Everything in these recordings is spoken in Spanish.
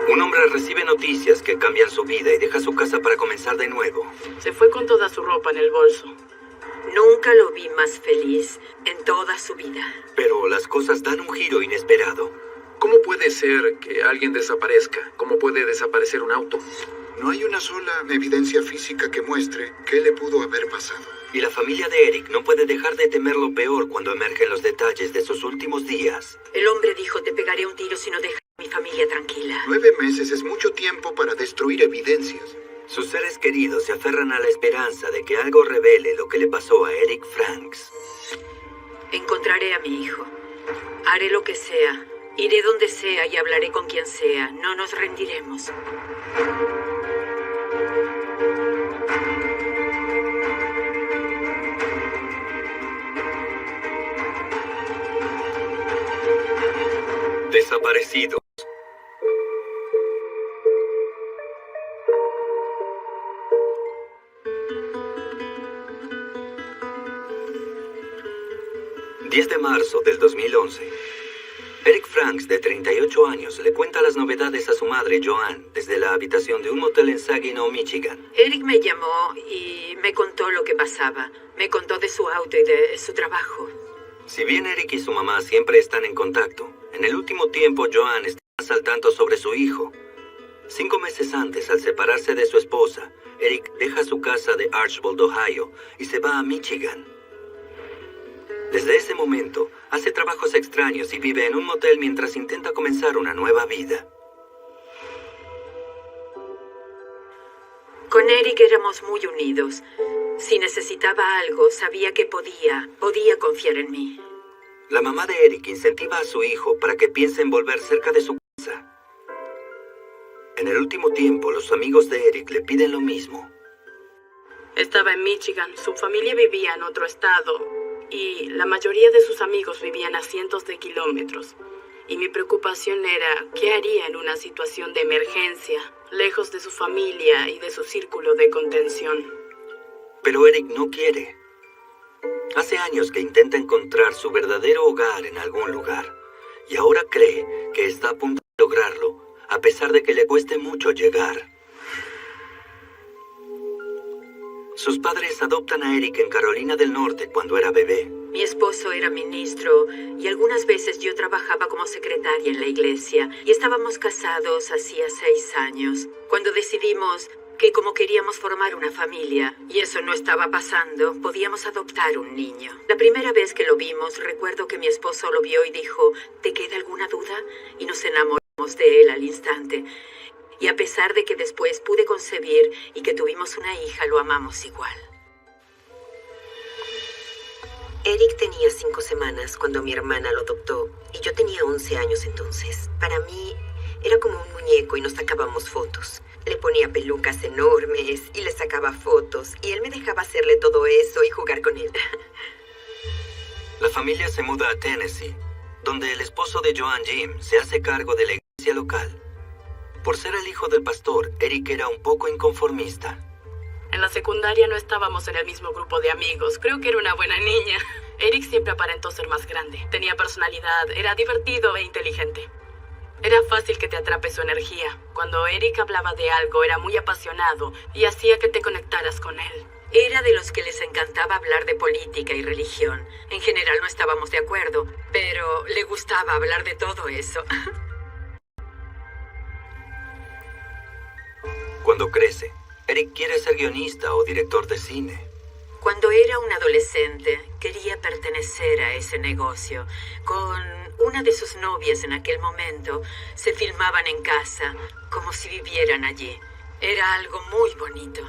Un hombre recibe noticias que cambian su vida y deja su casa para comenzar de nuevo. Se fue con toda su ropa en el bolso. Nunca lo vi más feliz en toda su vida. Pero las cosas dan un giro inesperado. ¿Cómo puede ser que alguien desaparezca? ¿Cómo puede desaparecer un auto? No hay una sola evidencia física que muestre qué le pudo haber pasado. Y la familia de Eric no puede dejar de temer lo peor cuando emergen los detalles de sus últimos días. El hombre dijo, te pegaré un tiro si no dejas a mi familia tranquila. 9 meses es mucho tiempo para destruir evidencias. Sus seres queridos se aferran a la esperanza de que algo revele lo que le pasó a Eric Franks. Encontraré a mi hijo. Haré lo que sea. Iré donde sea y hablaré con quien sea. No nos rendiremos. Desaparecidos. ...10 de marzo del 2011... Eric Franks, de 38 años, le cuenta las novedades a su madre, Joanne, desde la habitación de un motel en Saginaw, Michigan. Eric me llamó y me contó lo que pasaba. Me contó de su auto y de su trabajo. Si bien Eric y su mamá siempre están en contacto, en el último tiempo Joanne está más al tanto sobre su hijo. 5 meses antes, al separarse de su esposa, Eric deja su casa de Archbold, Ohio, y se va a Michigan. Desde ese momento, hace trabajos extraños y vive en un motel mientras intenta comenzar una nueva vida. Con Eric éramos muy unidos. Si necesitaba algo, sabía que podía confiar en mí. La mamá de Eric incentiva a su hijo para que piense en volver cerca de su casa. En el último tiempo, los amigos de Eric le piden lo mismo. Estaba en Michigan, su familia vivía en otro estado y la mayoría de sus amigos vivían a cientos de kilómetros. Y mi preocupación era, ¿qué haría en una situación de emergencia, lejos de su familia y de su círculo de contención? Pero Eric no quiere. Hace años que intenta encontrar su verdadero hogar en algún lugar, y ahora cree que está a punto de lograrlo, a pesar de que le cueste mucho llegar. Sus padres adoptan a Eric en Carolina del Norte cuando era bebé. Mi esposo era ministro y algunas veces yo trabajaba como secretaria en la iglesia y estábamos casados hacía 6 años. Cuando decidimos que como queríamos formar una familia y eso no estaba pasando, podíamos adoptar un niño. La primera vez que lo vimos, recuerdo que mi esposo lo vio y dijo, ¿te queda alguna duda? Y nos enamoramos de él al instante. Y a pesar de que después pude concebir y que tuvimos una hija, lo amamos igual. Eric tenía 5 semanas cuando mi hermana lo adoptó y yo tenía 11 años entonces. Para mí era como un muñeco y nos sacábamos fotos. Le ponía pelucas enormes y le sacaba fotos y él me dejaba hacerle todo eso y jugar con él. La familia se muda a Tennessee, donde el esposo de Joanne, Jim, se hace cargo de la iglesia local. Por ser el hijo del pastor, Eric era un poco inconformista. En la secundaria no estábamos en el mismo grupo de amigos. Creo que era una buena niña. Eric siempre aparentó ser más grande. Tenía personalidad, era divertido e inteligente. Era fácil que te atrape su energía. Cuando Eric hablaba de algo, era muy apasionado y hacía que te conectaras con él. Era de los que les encantaba hablar de política y religión. En general no estábamos de acuerdo, pero le gustaba hablar de todo eso. Cuando crece, Eric quiere ser guionista o director de cine. Cuando era un adolescente, quería pertenecer a ese negocio. Con una de sus novias en aquel momento, se filmaban en casa, como si vivieran allí. Era algo muy bonito.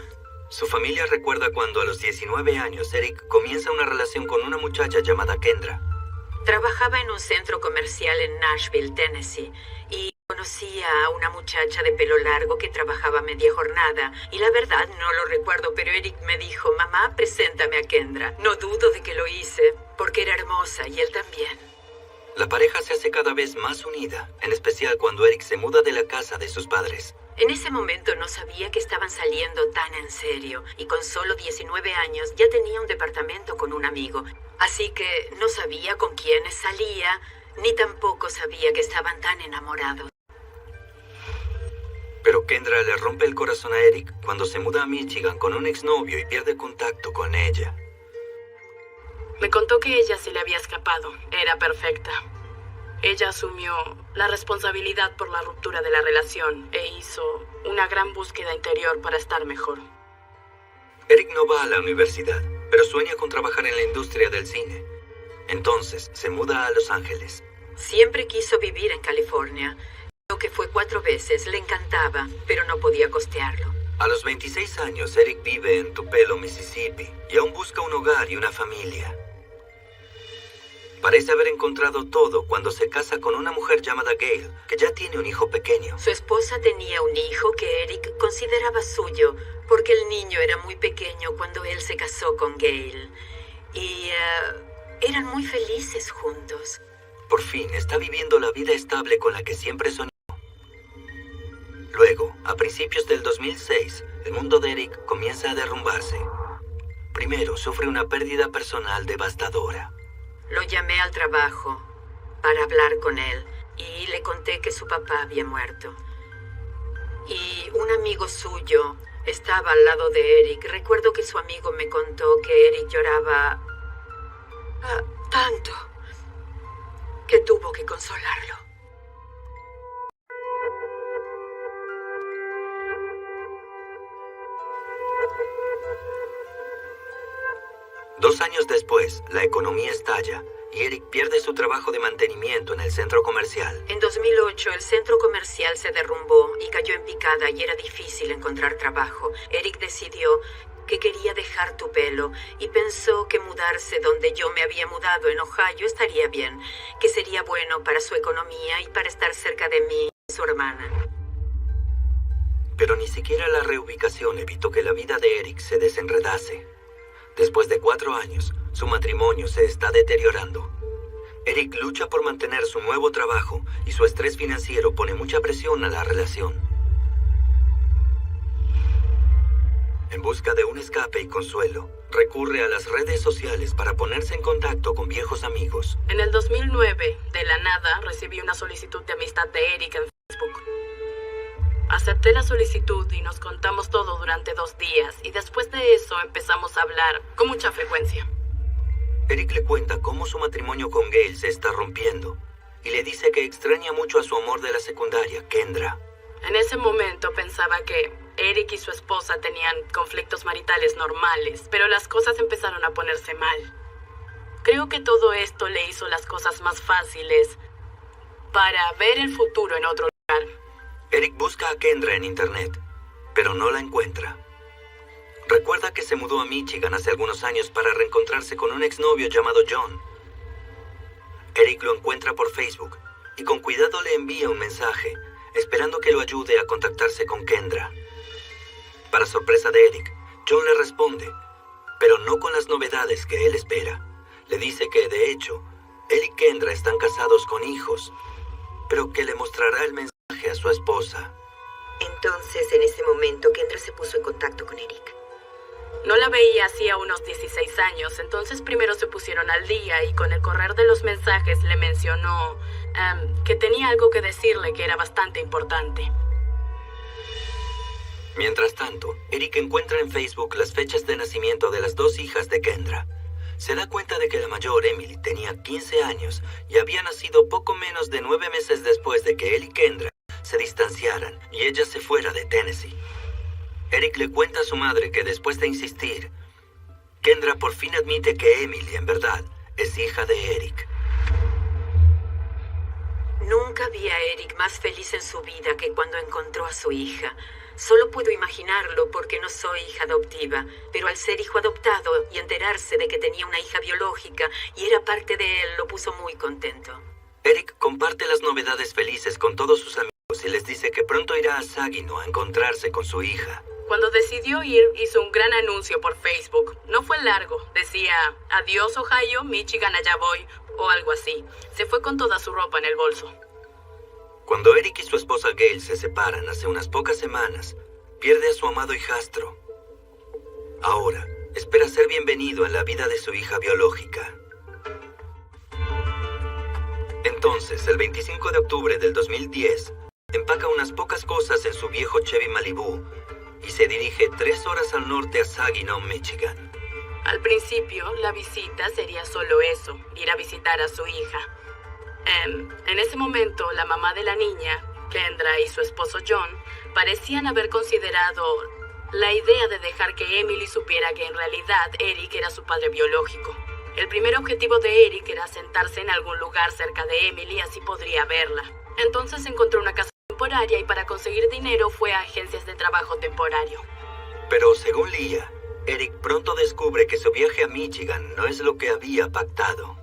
Su familia recuerda cuando a los 19 años Eric comienza una relación con una muchacha llamada Kendra. Trabajaba en un centro comercial en Nashville, Tennessee, y conocía a una muchacha de pelo largo que trabajaba media jornada. Y la verdad no lo recuerdo, pero Eric me dijo, mamá, preséntame a Kendra. No dudo de que lo hice, porque era hermosa y él también. La pareja se hace cada vez más unida, en especial cuando Eric se muda de la casa de sus padres. En ese momento no sabía que estaban saliendo tan en serio, y con solo 19 años ya tenía un departamento con un amigo. Así que no sabía con quiénes salía, ni tampoco sabía que estaban tan enamorados. Pero Kendra le rompe el corazón a Eric cuando se muda a Michigan con un exnovio y pierde contacto con ella. Me contó que ella se le había escapado. Era perfecta. Ella asumió la responsabilidad por la ruptura de la relación e hizo una gran búsqueda interior para estar mejor. Eric no va a la universidad, pero sueña con trabajar en la industria del cine. Entonces, se muda a Los Ángeles. Siempre quiso vivir en California. Lo que fue 4 veces, le encantaba, pero no podía costearlo. A los 26 años, Eric vive en Tupelo, Mississippi, y aún busca un hogar y una familia. Parece haber encontrado todo cuando se casa con una mujer llamada Gail, que ya tiene un hijo pequeño. Su esposa tenía un hijo que Eric consideraba suyo, porque el niño era muy pequeño cuando él se casó con Gail. Y eran muy felices juntos. Por fin, está viviendo la vida estable con la que siempre soñó. Luego, a principios del 2006, el mundo de Eric comienza a derrumbarse. Primero, sufre una pérdida personal devastadora. Lo llamé al trabajo para hablar con él y le conté que su papá había muerto. Y un amigo suyo estaba al lado de Eric. Recuerdo que su amigo me contó que Eric lloraba tanto que tuvo que consolarlo. Dos años después, la economía estalla y Eric pierde su trabajo de mantenimiento en el centro comercial. En 2008, el centro comercial se derrumbó y cayó en picada y era difícil encontrar trabajo. Eric decidió que quería dejar Tupelo y pensó que mudarse donde yo me había mudado, en Ohio, estaría bien, que sería bueno para su economía y para estar cerca de mí y su hermana. Pero ni siquiera la reubicación evitó que la vida de Eric se desenredase. Después de 4 años, su matrimonio se está deteriorando. Eric lucha por mantener su nuevo trabajo y su estrés financiero pone mucha presión a la relación. En busca de un escape y consuelo, recurre a las redes sociales para ponerse en contacto con viejos amigos. En el 2009, de la nada, recibí una solicitud de amistad de Eric en Facebook. Acepté la solicitud y nos contamos todo durante 2 días, y después de eso empezamos a hablar con mucha frecuencia. Eric le cuenta cómo su matrimonio con Gail se está rompiendo y le dice que extraña mucho a su amor de la secundaria, Kendra. En ese momento pensaba que Eric y su esposa tenían conflictos maritales normales, pero las cosas empezaron a ponerse mal. Creo que todo esto le hizo las cosas más fáciles para ver el futuro en otro lugar. Eric busca a Kendra en internet, pero no la encuentra. Recuerda que se mudó a Michigan hace algunos años para reencontrarse con un exnovio llamado John. Eric lo encuentra por Facebook y con cuidado le envía un mensaje, esperando que lo ayude a contactarse con Kendra. Para sorpresa de Eric, John le responde, pero no con las novedades que él espera. Le dice que, de hecho, él y Kendra están casados con hijos, pero que le mostrará el mensaje a su esposa. Entonces, en ese momento, Kendra se puso en contacto con Eric. No la veía hacía unos 16 años, entonces primero se pusieron al día y con el correr de los mensajes le mencionó que tenía algo que decirle que era bastante importante. Mientras tanto, Eric encuentra en Facebook las fechas de nacimiento de las 2 hijas de Kendra. Se da cuenta de que la mayor, Emily, tenía 15 años y había nacido poco menos de 9 meses después de que él y Kendra se distanciaran y ella se fuera de Tennessee. Eric le cuenta a su madre que después de insistir, Kendra por fin admite que Emily, en verdad, es hija de Eric. Nunca vi a Eric más feliz en su vida que cuando encontró a su hija. Solo puedo imaginarlo porque no soy hija adoptiva, pero al ser hijo adoptado y enterarse de que tenía una hija biológica y era parte de él, lo puso muy contento. Eric comparte las novedades felices con todos sus amigos y les dice que pronto irá a Saginaw a encontrarse con su hija. Cuando decidió ir, hizo un gran anuncio por Facebook. No fue largo. Decía, adiós Ohio, Michigan, allá voy, o algo así. Se fue con toda su ropa en el bolso. Cuando Eric y su esposa Gail se separan hace unas pocas semanas, pierde a su amado hijastro. Ahora, espera ser bienvenido en la vida de su hija biológica. Entonces, el 25 de octubre del 2010, empaca unas pocas cosas en su viejo Chevy Malibu y se dirige 3 horas al norte a Saginaw, Michigan. Al principio, la visita sería solo eso, ir a visitar a su hija. En ese momento, la mamá de la niña, Kendra, y su esposo John parecían haber considerado la idea de dejar que Emily supiera que en realidad Eric era su padre biológico. El primer objetivo de Eric era sentarse en algún lugar cerca de Emily, así podría verla. Entonces encontró una casa temporaria y para conseguir dinero fue a agencias de trabajo temporario. Pero según Leah, Eric pronto descubre que su viaje a Michigan no es lo que había pactado.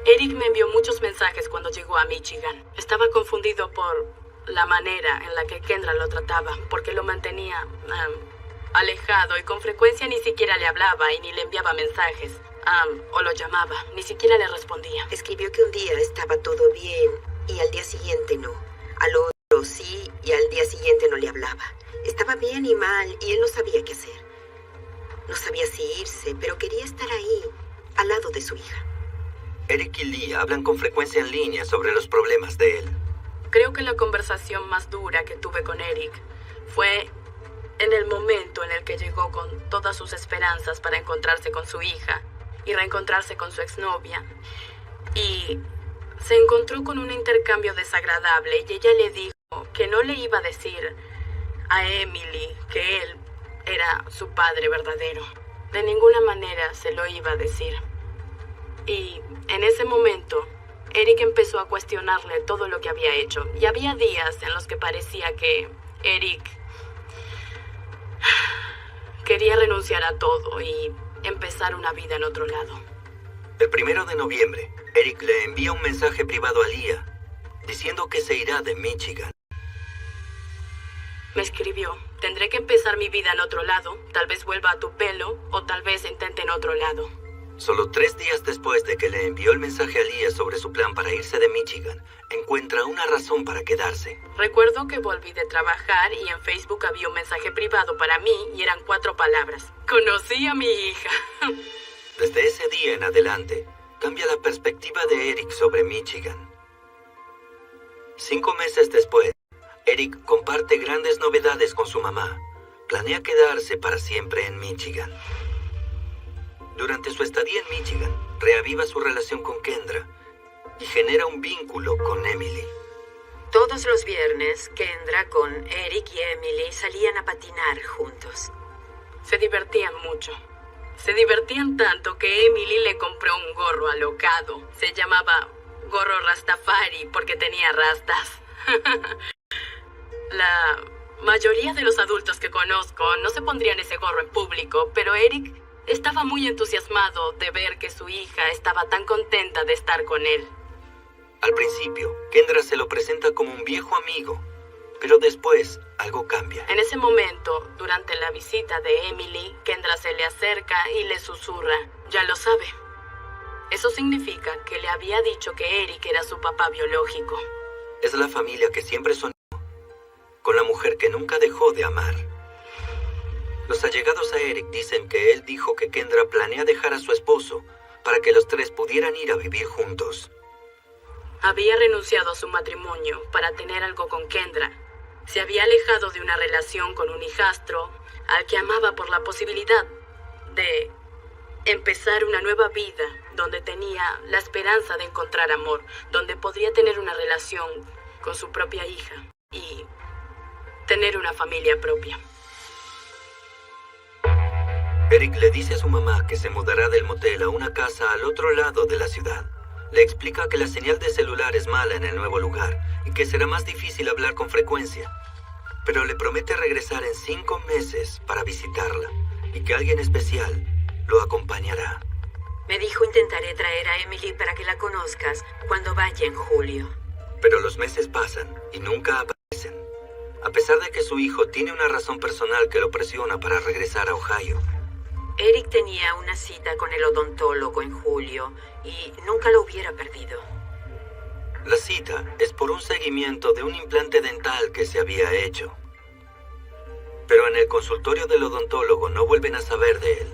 Eric me envió muchos mensajes cuando llegó a Michigan. Estaba confundido por la manera en la que Kendra lo trataba, porque lo mantenía alejado y con frecuencia ni siquiera le hablaba y ni le enviaba mensajes. O lo llamaba, ni siquiera le respondía. Escribió que un día estaba todo bien y al día siguiente no. Al otro sí y al día siguiente no le hablaba. Estaba bien y mal y él no sabía qué hacer. No sabía si irse, pero quería estar ahí, al lado de su hija. Eric y Leah hablan con frecuencia en línea sobre los problemas de él. Creo que la conversación más dura que tuve con Eric fue en el momento en el que llegó con todas sus esperanzas para encontrarse con su hija y reencontrarse con su exnovia. Y se encontró con un intercambio desagradable y ella le dijo que no le iba a decir a Emily que él era su padre verdadero. De ninguna manera se lo iba a decir. Y en ese momento, Eric empezó a cuestionarle todo lo que había hecho. Y había días en los que parecía que Eric quería renunciar a todo y empezar una vida en otro lado. El 1 de noviembre, Eric le envía un mensaje privado a Leah, diciendo que se irá de Michigan. Me escribió: tendré que empezar mi vida en otro lado, tal vez vuelva a Tupelo o tal vez intente en otro lado. Solo 3 días después de que le envió el mensaje a Leah sobre su plan para irse de Michigan, encuentra una razón para quedarse. Recuerdo que volví de trabajar y en Facebook había un mensaje privado para mí y eran 4 palabras. Conocí a mi hija. Desde ese día en adelante, cambia la perspectiva de Eric sobre Michigan. 5 meses después, Eric comparte grandes novedades con su mamá. Planea quedarse para siempre en Michigan. Durante su estadía en Michigan, reaviva su relación con Kendra y genera un vínculo con Emily. Todos los viernes, Kendra con Eric y Emily salían a patinar juntos. Se divertían mucho. Se divertían tanto que Emily le compró un gorro alocado. Se llamaba gorro Rastafari porque tenía rastas. La mayoría de los adultos que conozco no se pondrían ese gorro en público, pero Eric estaba muy entusiasmado de ver que su hija estaba tan contenta de estar con él. Al principio, Kendra se lo presenta como un viejo amigo, pero después algo cambia. En ese momento, durante la visita de Emily, Kendra se le acerca y le susurra: ya lo sabe. Eso significa que le había dicho que Eric era su papá biológico. Es la familia que siempre soñó, con la mujer que nunca dejó de amar. Los allegados a Eric dicen que él dijo que Kendra planea dejar a su esposo para que los 3 pudieran ir a vivir juntos. Había renunciado a su matrimonio para tener algo con Kendra. Se había alejado de una relación con un hijastro al que amaba por la posibilidad de empezar una nueva vida donde tenía la esperanza de encontrar amor, donde podría tener una relación con su propia hija y tener una familia propia. Eric le dice a su mamá que se mudará del motel a una casa al otro lado de la ciudad. Le explica que la señal de celular es mala en el nuevo lugar y que será más difícil hablar con frecuencia. Pero le promete regresar en 5 meses para visitarla y que alguien especial lo acompañará. Me dijo: intentaré traer a Emily para que la conozcas cuando vaya en julio. Pero los meses pasan y nunca aparecen. A pesar de que su hijo tiene una razón personal que lo presiona para regresar a Ohio. Eric tenía una cita con el odontólogo en julio y nunca lo hubiera perdido. La cita es por un seguimiento de un implante dental que se había hecho. Pero en el consultorio del odontólogo no vuelven a saber de él.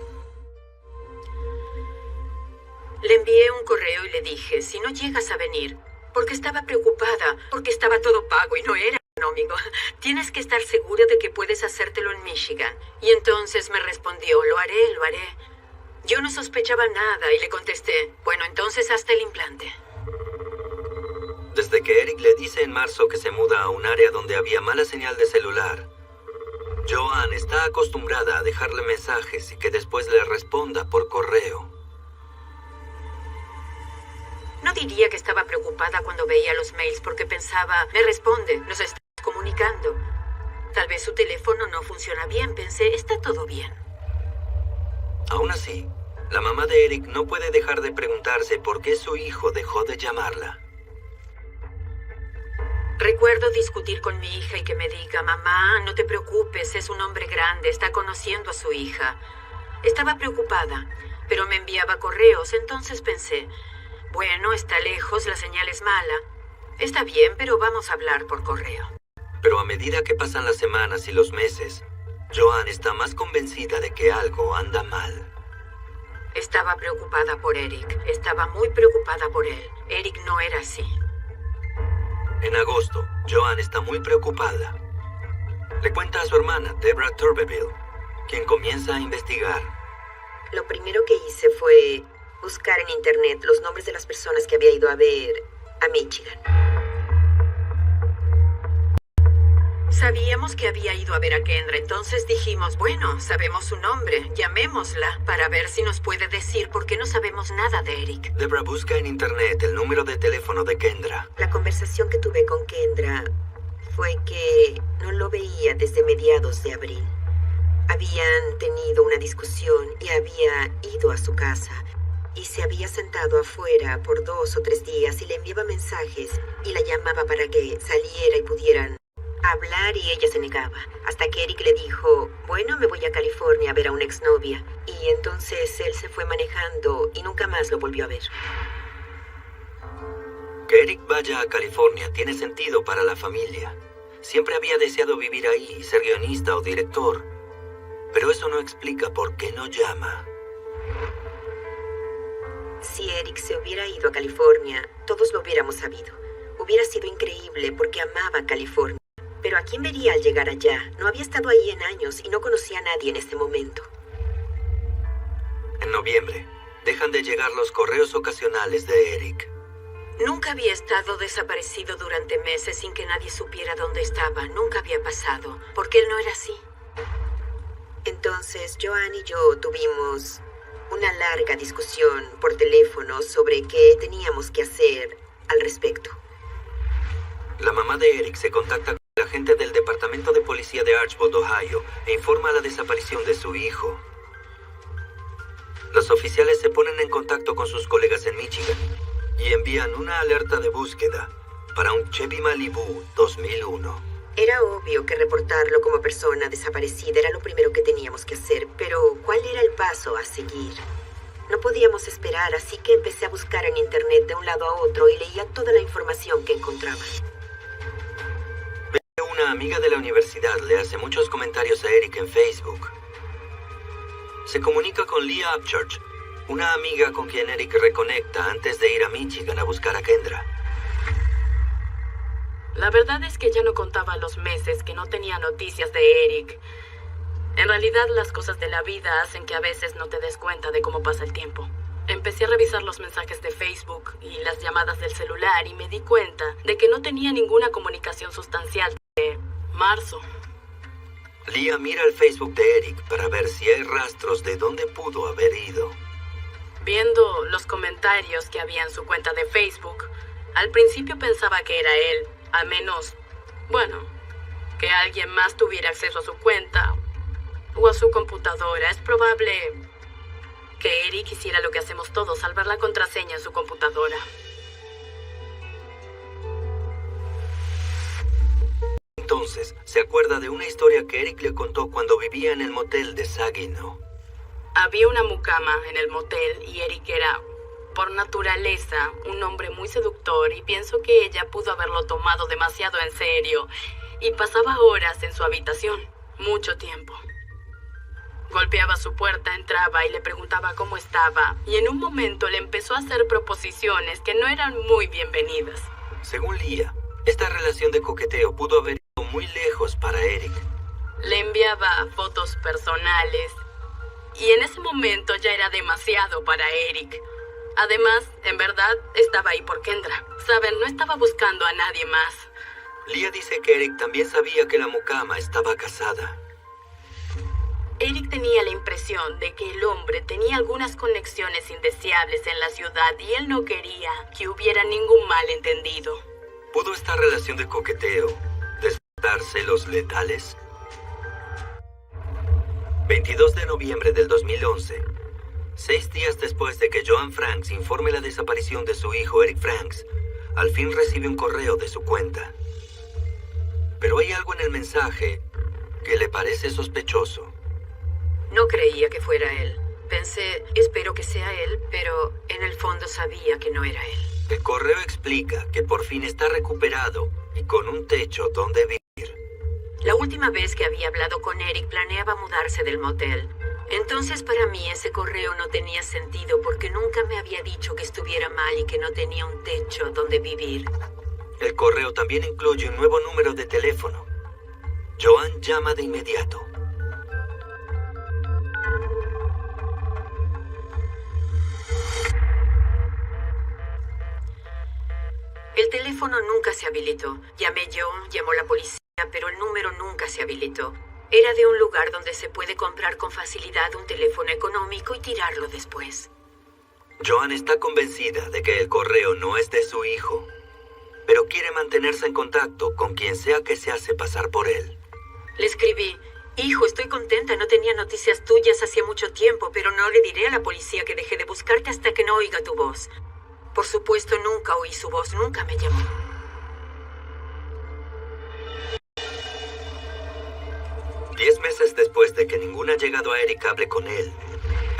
Le envié un correo y le dije: si no llegas a venir, porque estaba preocupada, porque estaba todo pago y no era amigo. Tienes que estar seguro de que puedes hacértelo en Michigan. Y entonces me respondió, lo haré, lo haré. Yo no sospechaba nada y le contesté, bueno, entonces hazte el implante. Desde que Eric le dice en marzo que se muda a un área donde había mala señal de celular, Joan está acostumbrada a dejarle mensajes y que después le responda por correo. No diría que estaba preocupada cuando veía los mails porque pensaba, me responde, nos estamos comunicando. Tal vez su teléfono no funciona bien, pensé, está todo bien. Aún así, la mamá de Eric no puede dejar de preguntarse por qué su hijo dejó de llamarla. Recuerdo discutir con mi hija y que me diga, mamá, no te preocupes, es un hombre grande, está conociendo a su hija. Estaba preocupada, pero me enviaba correos, entonces pensé, bueno, está lejos, la señal es mala. Está bien, pero vamos a hablar por correo. Pero a medida que pasan las semanas y los meses, Joan está más convencida de que algo anda mal. Estaba preocupada por Eric, estaba muy preocupada por él. Eric no era así. En agosto, Joan está muy preocupada. Le cuenta a su hermana, Deborah Turbeville, quien comienza a investigar. Lo primero que hice fue buscar en internet los nombres de las personas que había ido a ver a Michigan. Sabíamos que había ido a ver a Kendra, entonces dijimos, bueno, sabemos su nombre, llamémosla para ver si nos puede decir por qué no sabemos nada de Eric. Deborah busca en internet el número de teléfono de Kendra. La conversación que tuve con Kendra fue que no lo veía desde mediados de abril. Habían tenido una discusión y había ido a su casa y se había sentado afuera por 2 o 3 días y le enviaba mensajes y la llamaba para que saliera y pudieran hablar y ella se negaba, hasta que Eric le dijo, bueno, me voy a California a ver a una exnovia. Y entonces él se fue manejando y nunca más lo volvió a ver. Que Eric vaya a California tiene sentido para la familia. Siempre había deseado vivir ahí y ser guionista o director. Pero eso no explica por qué no llama. Si Eric se hubiera ido a California, todos lo hubiéramos sabido. Hubiera sido increíble porque amaba California. Pero ¿a quién vería al llegar allá? No había estado ahí en años y no conocía a nadie en ese momento. En noviembre, dejan de llegar los correos ocasionales de Eric. Nunca había estado desaparecido durante meses sin que nadie supiera dónde estaba. Nunca había pasado, porque él no era así. Entonces, Joan y yo tuvimos una larga discusión por teléfono sobre qué teníamos que hacer al respecto. La mamá de Eric se contacta con el agente del Departamento de Policía de Archbold, Ohio, e informa la desaparición de su hijo. Los oficiales se ponen en contacto con sus colegas en Michigan y envían una alerta de búsqueda para un Chevy Malibu 2001. Era obvio que reportarlo como persona desaparecida era lo primero que teníamos que hacer, pero ¿cuál era el paso a seguir? No podíamos esperar, así que empecé a buscar en internet de un lado a otro y leía toda la información que encontraba. Una amiga de la universidad le hace muchos comentarios a Eric en Facebook. Se comunica con Leah Upchurch, una amiga con quien Eric reconecta antes de ir a Michigan a buscar a Kendra. La verdad es que ya no contaba los meses que no tenía noticias de Eric. En realidad, las cosas de la vida hacen que a veces no te des cuenta de cómo pasa el tiempo. Empecé a revisar los mensajes de Facebook y las llamadas del celular y me di cuenta de que no tenía ninguna comunicación sustancial de marzo. Leah mira el Facebook de Eric para ver si hay rastros de dónde pudo haber ido. Viendo los comentarios que había en su cuenta de Facebook, al principio pensaba que era él, a menos, bueno, que alguien más tuviera acceso a su cuenta o a su computadora. Es probable que Eric hiciera lo que hacemos todos, salvar la contraseña en su computadora. Entonces, se acuerda de una historia que Eric le contó cuando vivía en el motel de Saginaw. Había una mucama en el motel y Eric era, por naturaleza, un hombre muy seductor y pienso que ella pudo haberlo tomado demasiado en serio y pasaba horas en su habitación, mucho tiempo. Golpeaba su puerta, entraba y le preguntaba cómo estaba y en un momento le empezó a hacer proposiciones que no eran muy bienvenidas. Según Leah, esta relación de coqueteo pudo haber ido muy lejos para Eric. Le enviaba fotos personales y en ese momento ya era demasiado para Eric. Además, en verdad, estaba ahí por Kendra. Saben, no estaba buscando a nadie más. Leah dice que Eric también sabía que la mucama estaba casada. Eric tenía la impresión de que el hombre tenía algunas conexiones indeseables en la ciudad y él no quería que hubiera ningún malentendido. ¿Pudo esta relación de coqueteo despertar celos letales? 22 de noviembre del 2011. 6 días después de que Joan Franks informe la desaparición de su hijo Eric Franks, al fin recibe un correo de su cuenta. Pero hay algo en el mensaje que le parece sospechoso. No creía que fuera él. Pensé, espero que sea él, pero en el fondo sabía que no era él. El correo explica que por fin está recuperado y con un techo donde vivir. La última vez que había hablado con Eric planeaba mudarse del motel. Entonces para mí ese correo no tenía sentido porque nunca me había dicho que estuviera mal y que no tenía un techo donde vivir. El correo también incluye un nuevo número de teléfono. Joan llama de inmediato. El teléfono nunca se habilitó. Llamé yo, llamó la policía, pero el número nunca se habilitó. Era de un lugar donde se puede comprar con facilidad un teléfono económico y tirarlo después. Joan está convencida de que el correo no es de su hijo, pero quiere mantenerse en contacto con quien sea que se hace pasar por él. Le escribí, hijo, estoy contenta, no tenía noticias tuyas hacía mucho tiempo, pero no le diré a la policía que dejé de buscarte hasta que no oiga tu voz. Por supuesto, nunca oí su voz, nunca me llamó. Diez meses después de que ninguna llegado a Eric hable con él,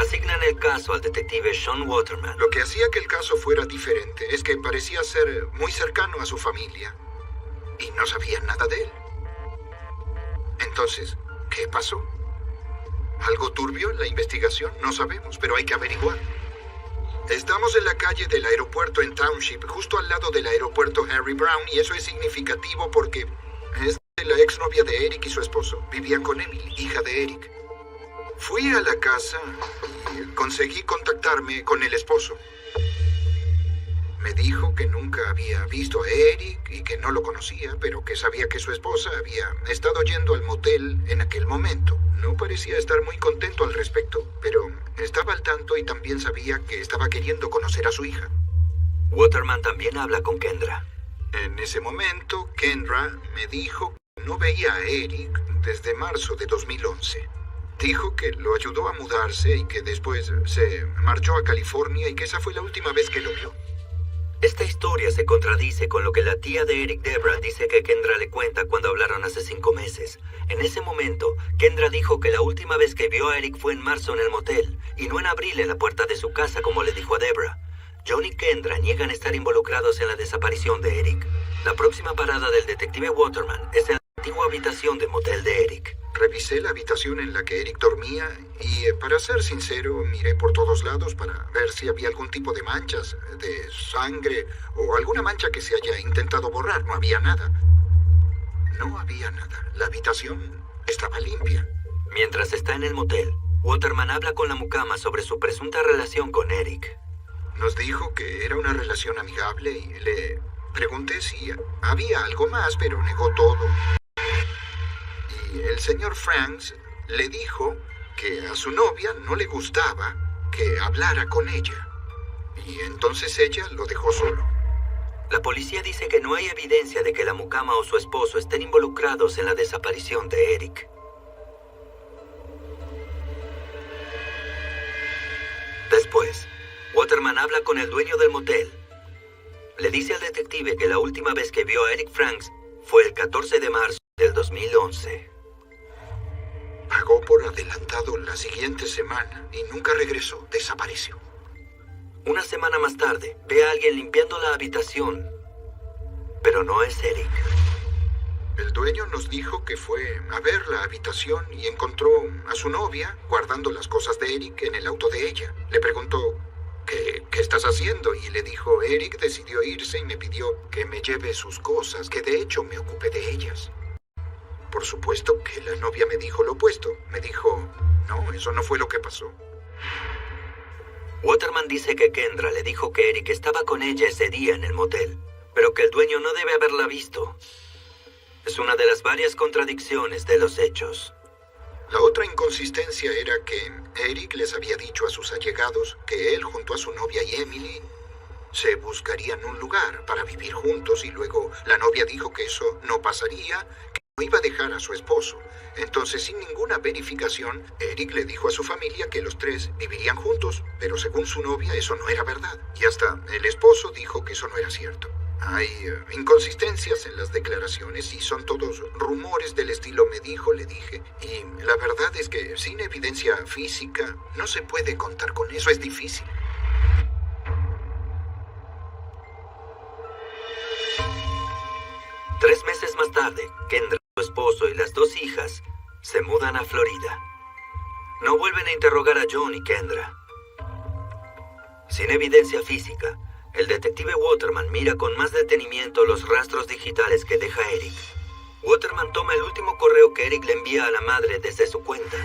asignan el caso al detective Sean Waterman. Lo que hacía que el caso fuera diferente es que parecía ser muy cercano a su familia y no sabían nada de él. Entonces, ¿qué pasó? ¿Algo turbio en la investigación? No sabemos, pero hay que averiguar. Estamos en la calle del aeropuerto en Township, justo al lado del aeropuerto Harry Brown, y eso es significativo porque es la exnovia de Eric y su esposo. Vivían con Emily, hija de Eric. Fui a la casa y conseguí contactarme con el esposo. Me dijo que nunca había visto a Eric y que no lo conocía, pero que sabía que su esposa había estado yendo al motel en aquel momento. No parecía estar muy contento al respecto, pero estaba al tanto y también sabía que estaba queriendo conocer a su hija. Waterman también habla con Kendra. En ese momento, Kendra me dijo que no veía a Eric desde marzo de 2011. Dijo que lo ayudó a mudarse y que después se marchó a California y que esa fue la última vez que lo vio. Esta historia se contradice con lo que la tía de Eric, Deborah, dice que Kendra le cuenta cuando hablaron hace 5 meses. En ese momento, Kendra dijo que la última vez que vio a Eric fue en marzo en el motel y no en abril en la puerta de su casa como le dijo a Deborah. John y Kendra niegan estar involucrados en la desaparición de Eric. La próxima parada del detective Waterman es en la antigua habitación del motel de Eric. Revisé la habitación en la que Eric dormía y, para ser sincero, miré por todos lados para ver si había algún tipo de manchas, de sangre o alguna mancha que se haya intentado borrar. No había nada. No había nada. La habitación estaba limpia. Mientras está en el motel, Waterman habla con la mucama sobre su presunta relación con Eric. Nos dijo que era una relación amigable y le pregunté si había algo más, pero negó todo. Y el señor Franks le dijo que a su novia no le gustaba que hablara con ella. Y entonces ella lo dejó solo. La policía dice que no hay evidencia de que la mucama o su esposo estén involucrados en la desaparición de Eric. Después, Waterman habla con el dueño del motel. Le dice al detective que la última vez que vio a Eric Franks fue el 14 de marzo del 2011. Pagó por adelantado la siguiente semana y nunca regresó. Desapareció. Una semana más tarde, ve a alguien limpiando la habitación, pero no es Eric. El dueño nos dijo que fue a ver la habitación y encontró a su novia guardando las cosas de Eric en el auto de ella. Le preguntó, ¿qué estás haciendo? Y le dijo, Eric decidió irse y me pidió que me lleve sus cosas, que de hecho me ocupé de ellas. Por supuesto que la novia me dijo lo opuesto. Me dijo, no, eso no fue lo que pasó. Waterman dice que Kendra le dijo que Eric estaba con ella ese día en el motel, pero que el dueño no debe haberla visto. Es una de las varias contradicciones de los hechos. La otra inconsistencia era que Eric les había dicho a sus allegados que él junto a su novia y Emily se buscarían un lugar para vivir juntos y luego la novia dijo que eso no pasaría, que no iba a dejar a su esposo. Entonces, sin ninguna verificación, Eric le dijo a su familia que los tres vivirían juntos, pero según su novia eso no era verdad. Y hasta el esposo dijo que eso no era cierto. Hay inconsistencias en las declaraciones y son todos rumores del estilo me dijo, le dije. Y la verdad es que sin evidencia física no se puede contar con eso, es difícil. Tres meses más tarde, Kendra, su esposo y las dos hijas se mudan a Florida. No vuelven a interrogar a John y Kendra. Sin evidencia física, el detective Waterman mira con más detenimiento los rastros digitales que deja Eric. Waterman toma el último correo que Eric le envía a la madre desde su cuenta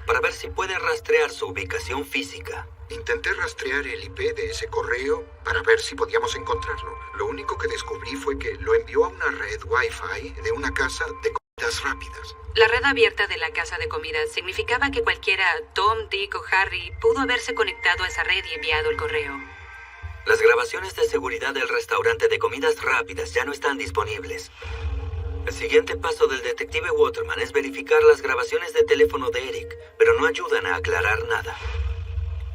para ver si puede rastrear su ubicación física. Intenté rastrear el IP de ese correo para ver si podíamos encontrarlo. Lo único que descubrí fue que lo envió a una red Wi-Fi de una casa de comidas rápidas. La red abierta de la casa de comidas significaba que cualquiera, Tom, Dick o Harry, pudo haberse conectado a esa red y enviado el correo. Las grabaciones de seguridad del restaurante de comidas rápidas ya no están disponibles. El siguiente paso del detective Waterman es verificar las grabaciones de teléfono de Eric, pero no ayudan a aclarar nada.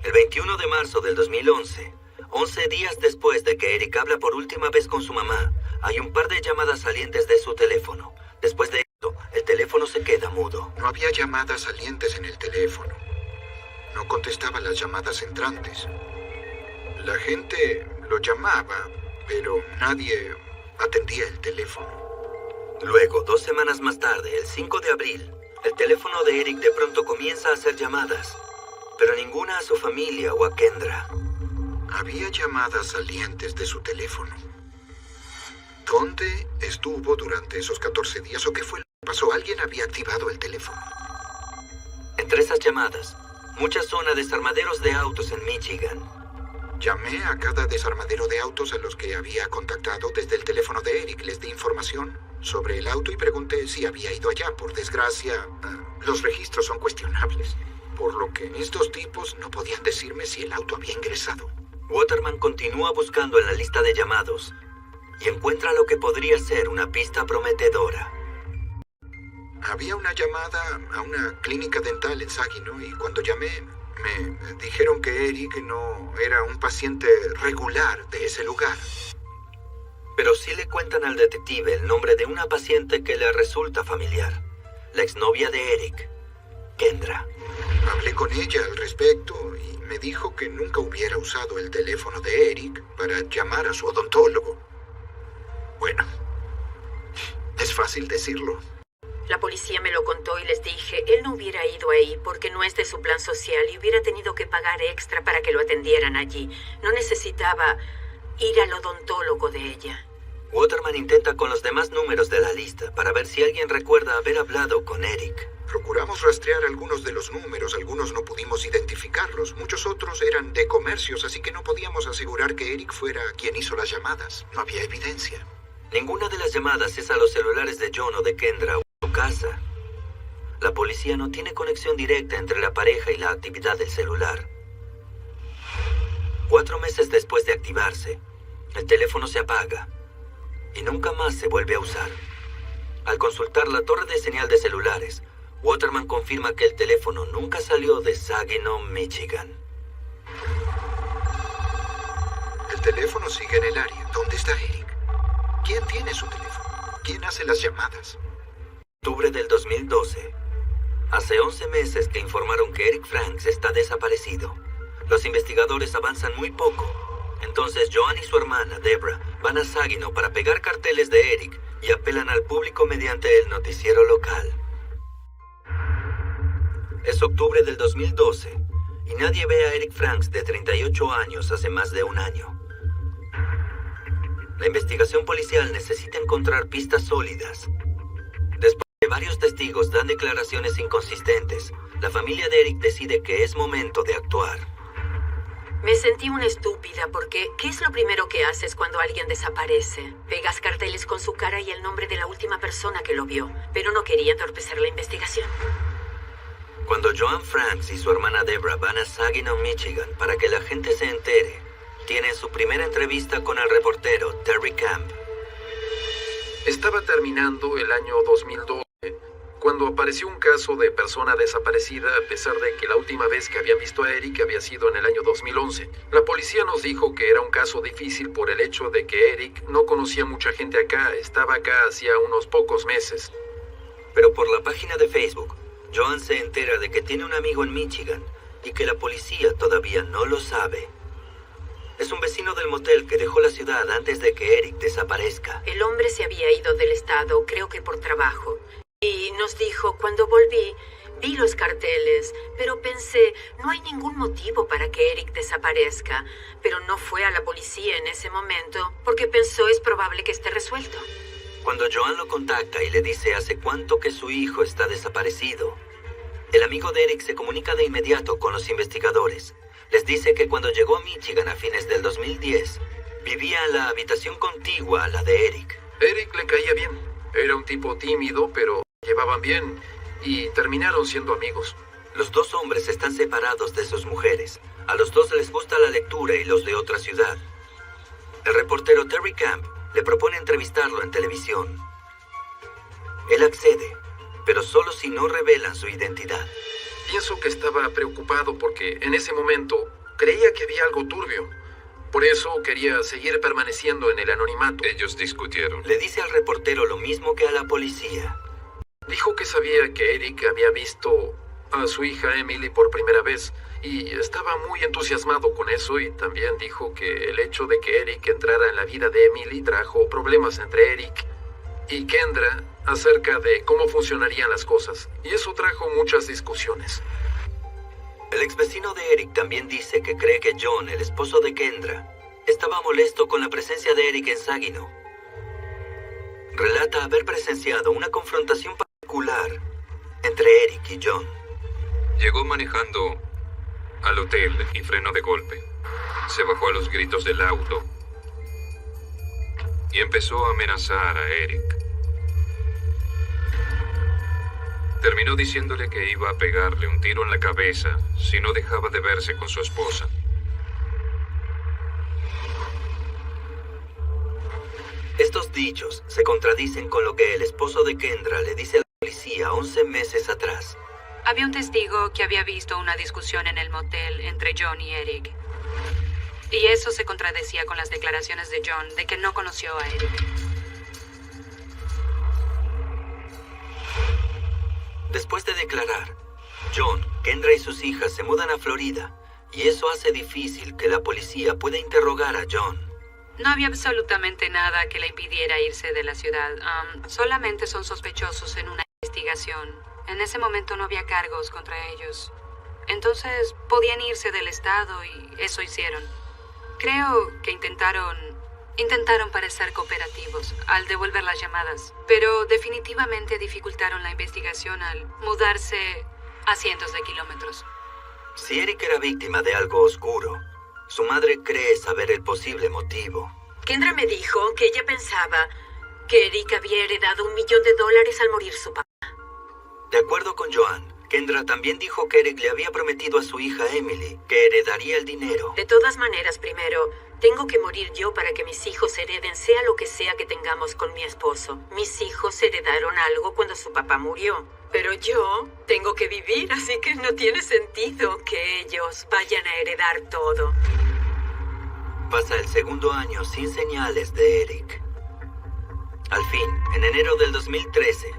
El 21 de marzo del 2011, 11 días después de que Eric habla por última vez con su mamá, hay un par de llamadas salientes de su teléfono. Después de esto, el teléfono se queda mudo. No había llamadas salientes en el teléfono. No contestaba las llamadas entrantes. La gente lo llamaba, pero nadie atendía el teléfono. Luego, 2 semanas más tarde, el 5 de abril, el teléfono de Eric de pronto comienza a hacer llamadas, pero ninguna a su familia o a Kendra. Había llamadas salientes de su teléfono. ¿Dónde estuvo durante esos 14 días o qué fue lo que pasó? Alguien había activado el teléfono. Entre esas llamadas, muchas son a desarmaderos de autos en Michigan. Llamé a cada desarmadero de autos a los que había contactado desde el teléfono de Eric. Les di información sobre el auto y pregunté si había ido allá. Por desgracia, los registros son cuestionables, por lo que estos tipos no podían decirme si el auto había ingresado. Waterman continúa buscando en la lista de llamados y encuentra lo que podría ser una pista prometedora. Había una llamada a una clínica dental en Saginaw y cuando llamé me dijeron que Eric no era un paciente regular de ese lugar. Pero sí le cuentan al detective el nombre de una paciente que le resulta familiar, la exnovia de Eric, Kendra. Hablé con ella al respecto y me dijo que nunca hubiera usado el teléfono de Eric para llamar a su odontólogo. Bueno, es fácil decirlo. La policía me lo contó y les dije, él no hubiera ido ahí porque no es de su plan social y hubiera tenido que pagar extra para que lo atendieran allí. No necesitaba ir al odontólogo de ella. Waterman intenta con los demás números de la lista para ver si alguien recuerda haber hablado con Eric. Procuramos rastrear algunos de los números, algunos no pudimos identificarlos, muchos otros eran de comercios, así que no podíamos asegurar que Eric fuera quien hizo las llamadas. No había evidencia. Ninguna de las llamadas es a los celulares de John o de Kendra o a su casa. La policía no tiene conexión directa entre la pareja y la actividad del celular. 4 meses después de activarse, el teléfono se apaga y nunca más se vuelve a usar. Al consultar la torre de señal de celulares, Waterman confirma que el teléfono nunca salió de Saginaw, Michigan. El teléfono sigue en el área. ¿Dónde está Eric? ¿Quién tiene su teléfono? ¿Quién hace las llamadas? Octubre del 2012. Hace 11 meses que informaron que Eric Franks está desaparecido. Los investigadores avanzan muy poco. Entonces Joan y su hermana, Debra, van a Saginaw para pegar carteles de Eric y apelan al público mediante el noticiero local. Es octubre del 2012 y nadie ve a Eric Franks de 38 años hace más de un año. La investigación policial necesita encontrar pistas sólidas. Después de varios testigos dan declaraciones inconsistentes, la familia de Eric decide que es momento de actuar. Me sentí una estúpida porque ¿qué es lo primero que haces cuando alguien desaparece? Pegas carteles con su cara y el nombre de la última persona que lo vio, pero no quería entorpecer la investigación. Cuando Joan Franks y su hermana Deborah van a Saginaw, Michigan, para que la gente se entere, tienen su primera entrevista con el reportero Terry Camp. Estaba terminando el año 2012 cuando apareció un caso de persona desaparecida, a pesar de que la última vez que habían visto a Eric había sido en el año 2011. La policía nos dijo que era un caso difícil por el hecho de que Eric no conocía mucha gente acá, estaba acá hacía unos pocos meses. Pero por la página de Facebook, Joan se entera de que tiene un amigo en Michigan y que la policía todavía no lo sabe. Es un vecino del motel que dejó la ciudad antes de que Eric desaparezca. El hombre se había ido del estado, creo que por trabajo. Y nos dijo, cuando volví, vi los carteles, pero pensé, no hay ningún motivo para que Eric desaparezca. Pero no fue a la policía en ese momento, porque pensó es probable que esté resuelto. Cuando Joan lo contacta y le dice hace cuánto que su hijo está desaparecido, el amigo de Eric se comunica de inmediato con los investigadores. Les dice que cuando llegó a Michigan a fines del 2010, vivía en la habitación contigua a la de Eric. Eric le caía bien. Era un tipo tímido, pero llevaban bien y terminaron siendo amigos. Los dos hombres están separados de sus mujeres. A los dos les gusta la lectura y los de otra ciudad. El reportero Terry Camp le propone entrevistarlo en televisión. Él accede, pero solo si no revelan su identidad. Pienso que estaba preocupado porque en ese momento creía que había algo turbio. Por eso quería seguir permaneciendo en el anonimato. Ellos discutieron. Le dice al reportero lo mismo que a la policía. Dijo que sabía que Eric había visto a su hija Emily por primera vez y estaba muy entusiasmado con eso, y también dijo que el hecho de que Eric entrara en la vida de Emily trajo problemas entre Eric y Kendra acerca de cómo funcionarían las cosas, y eso trajo muchas discusiones. El ex vecino de Eric también dice que cree que John, el esposo de Kendra, estaba molesto con la presencia de Eric en Saginaw. Relata haber presenciado una confrontación particular entre Eric y John. Llegó manejando al hotel y frenó de golpe. Se bajó a los gritos del auto y empezó a amenazar a Eric. Terminó diciéndole que iba a pegarle un tiro en la cabeza si no dejaba de verse con su esposa. Estos dichos se contradicen con lo que el esposo de Kendra le dice a la policía 11 meses atrás. Había un testigo que había visto una discusión en el motel entre John y Eric. Y eso se contradecía con las declaraciones de John de que no conoció a Eric. Después de declarar, John, Kendra y sus hijas se mudan a Florida, y eso hace difícil que la policía pueda interrogar a John. No había absolutamente nada que le impidiera irse de la ciudad. Solamente son sospechosos en una investigación. En ese momento no había cargos contra ellos. Entonces podían irse del estado y eso hicieron. Creo que intentaron parecer cooperativos al devolver las llamadas, pero definitivamente dificultaron la investigación al mudarse a cientos de kilómetros. Si Eric era víctima de algo oscuro, su madre cree saber el posible motivo. Kendra me dijo que ella pensaba que Eric había heredado $1 millón al morir su papá. De acuerdo con Joan, Kendra también dijo que Eric le había prometido a su hija Emily que heredaría el dinero. De todas maneras, primero, tengo que morir yo para que mis hijos hereden sea lo que sea que tengamos con mi esposo. Mis hijos heredaron algo cuando su papá murió. Pero yo tengo que vivir, así que no tiene sentido que ellos vayan a heredar todo. Pasa el segundo año sin señales de Eric. Al fin, en enero del 2013,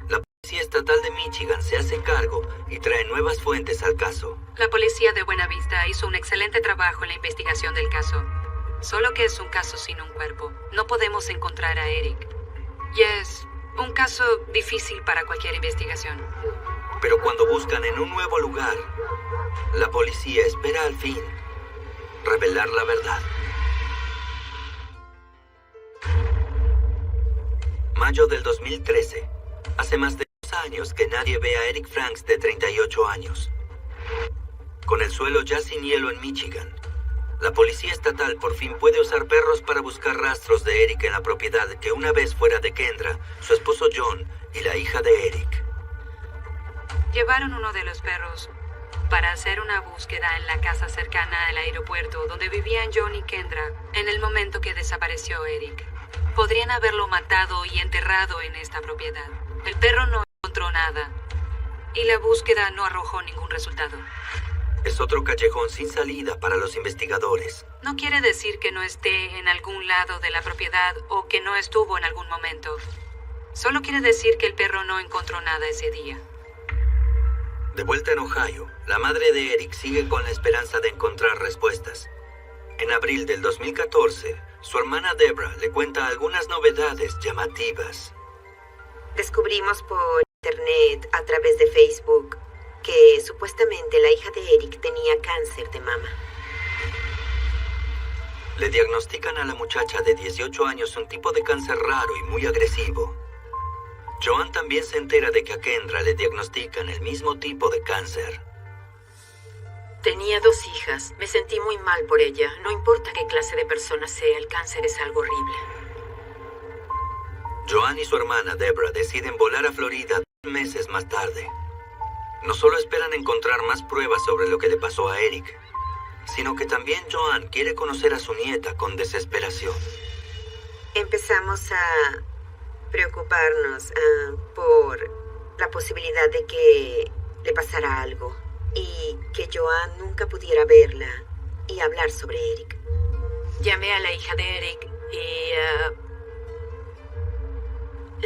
la Policía Estatal de Michigan se hace cargo y trae nuevas fuentes al caso. La policía de Buena Vista hizo un excelente trabajo en la investigación del caso. Solo que es un caso sin un cuerpo. No podemos encontrar a Eric. Y es un caso difícil para cualquier investigación. Pero cuando buscan en un nuevo lugar, la policía espera al fin revelar la verdad. Mayo del 2013. Hace más de 2 años que nadie ve a Eric Franks de 38 años. Con el suelo ya sin hielo en Michigan, la policía estatal por fin puede usar perros para buscar rastros de Eric en la propiedad que una vez fuera de Kendra, su esposo John y la hija de Eric. Llevaron uno de los perros para hacer una búsqueda en la casa cercana al aeropuerto donde vivían John y Kendra en el momento que desapareció Eric. Podrían haberlo matado y enterrado en esta propiedad. El perro no encontró nada y la búsqueda no arrojó ningún resultado. Es otro callejón sin salida para los investigadores. No quiere decir que no esté en algún lado de la propiedad o que no estuvo en algún momento. Solo quiere decir que el perro no encontró nada ese día. De vuelta en Ohio, la madre de Eric sigue con la esperanza de encontrar respuestas. En abril del 2014, su hermana Debra le cuenta algunas novedades llamativas. Descubrimos por internet, a través de Facebook, que supuestamente la hija de Eric tenía cáncer de mama. Le diagnostican a la muchacha de 18 años un tipo de cáncer raro y muy agresivo. Joan también se entera de que a Kendra le diagnostican el mismo tipo de cáncer. Tenía 2 hijas. Me sentí muy mal por ella. No importa qué clase de persona sea, el cáncer es algo horrible. Joan y su hermana Debra deciden volar a Florida 2 meses más tarde. No solo esperan encontrar más pruebas sobre lo que le pasó a Eric, sino que también Joan quiere conocer a su nieta con desesperación. Empezamos a preocuparnos por la posibilidad de que le pasara algo y que Joan nunca pudiera verla y hablar sobre Eric. Llamé a la hija de Eric y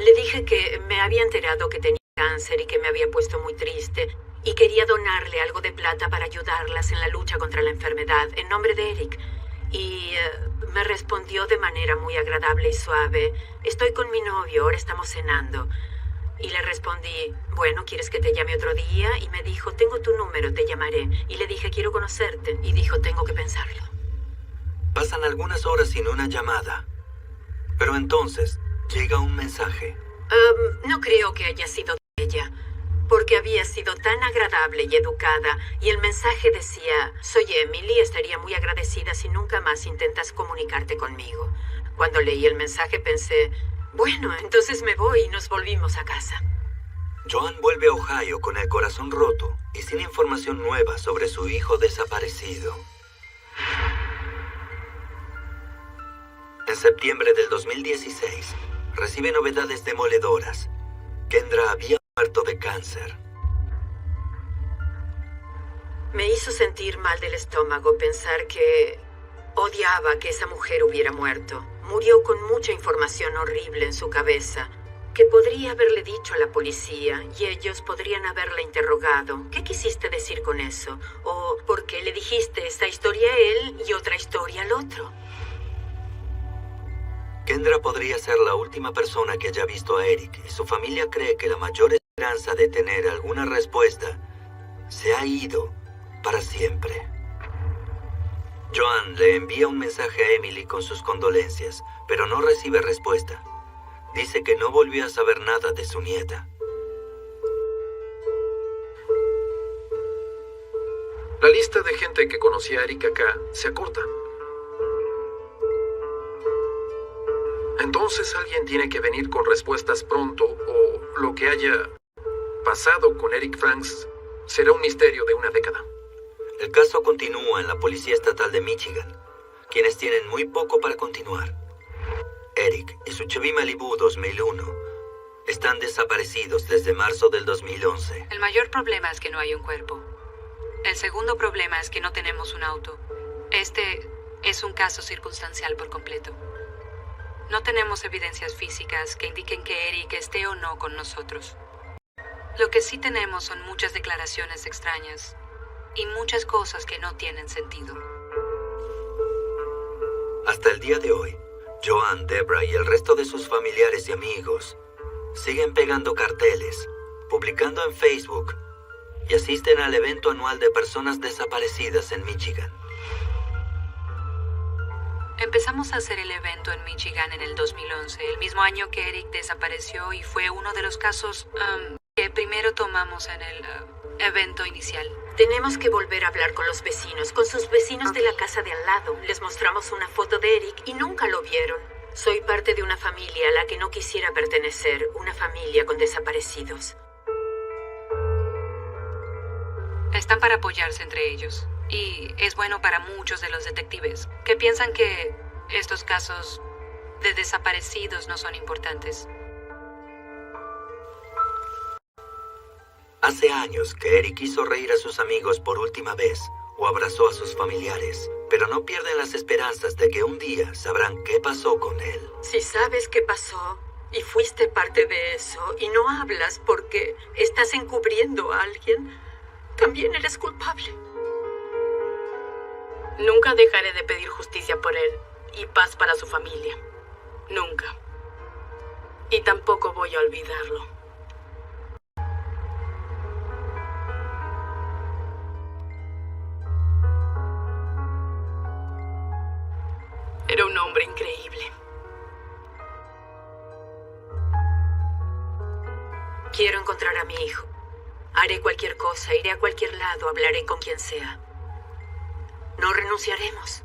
le dije que me había enterado que tenía cáncer y que me había puesto muy triste y quería donarle algo de plata para ayudarlas en la lucha contra la enfermedad en nombre de Eric. Y me respondió de manera muy agradable y suave: estoy con mi novio, ahora estamos cenando. Y le respondí: bueno, ¿quieres que te llame otro día? Y me dijo: tengo tu número, te llamaré. Y le dije: quiero conocerte. Y dijo: tengo que pensarlo. Pasan algunas horas sin una llamada, pero entonces llega un mensaje. No creo que haya sido de ella, porque había sido tan agradable y educada, y el mensaje decía: soy Emily, estaría muy agradecida si nunca más intentas comunicarte conmigo. Cuando leí el mensaje pensé: bueno, entonces me voy, y nos volvimos a casa. Joan vuelve a Ohio con el corazón roto y sin información nueva sobre su hijo desaparecido. En septiembre del 2016, recibe novedades demoledoras. Kendra había muerto de cáncer. Me hizo sentir mal del estómago pensar que odiaba que esa mujer hubiera muerto. Murió con mucha información horrible en su cabeza, que podría haberle dicho a la policía y ellos podrían haberla interrogado. ¿Qué quisiste decir con eso? ¿O por qué le dijiste esta historia a él y otra historia al otro? Kendra podría ser la última persona que haya visto a Eric y su familia cree que la mayor esperanza de tener alguna respuesta se ha ido para siempre. Joan le envía un mensaje a Emily con sus condolencias, pero no recibe respuesta. Dice que no volvió a saber nada de su nieta. La lista de gente que conocía a Eric acá se acorta. Entonces alguien tiene que venir con respuestas pronto, o lo que haya pasado con Eric Franks será un misterio de una década. El caso continúa en la Policía Estatal de Michigan, quienes tienen muy poco para continuar. Eric y su Chevy Malibu 2001 están desaparecidos desde marzo del 2011. El mayor problema es que no hay un cuerpo. El segundo problema es que no tenemos un auto. Este es un caso circunstancial por completo. No tenemos evidencias físicas que indiquen que Eric esté o no con nosotros. Lo que sí tenemos son muchas declaraciones extrañas y muchas cosas que no tienen sentido. Hasta el día de hoy, Joan, Debra y el resto de sus familiares y amigos siguen pegando carteles, publicando en Facebook y asisten al evento anual de personas desaparecidas en Michigan. Empezamos a hacer el evento en Michigan en el 2011, el mismo año que Eric desapareció, y fue uno de los casos que primero tomamos en el evento inicial. Tenemos que volver a hablar con los vecinos, con sus vecinos de la casa de al lado. Les mostramos una foto de Eric y nunca lo vieron. Soy parte de una familia a la que no quisiera pertenecer, una familia con desaparecidos. Están para apoyarse entre ellos. Y es bueno para muchos de los detectives que piensan que estos casos de desaparecidos no son importantes. Hace años que Eric hizo reír a sus amigos por última vez o abrazó a sus familiares, pero no pierden las esperanzas de que un día sabrán qué pasó con él. Si sabes qué pasó y fuiste parte de eso y no hablas porque estás encubriendo a alguien, también eres culpable. Nunca dejaré de pedir justicia por él y paz para su familia. Nunca. Y tampoco voy a olvidarlo. Era un hombre increíble. Quiero encontrar a mi hijo. Haré cualquier cosa, iré a cualquier lado, hablaré con quien sea. No renunciaremos.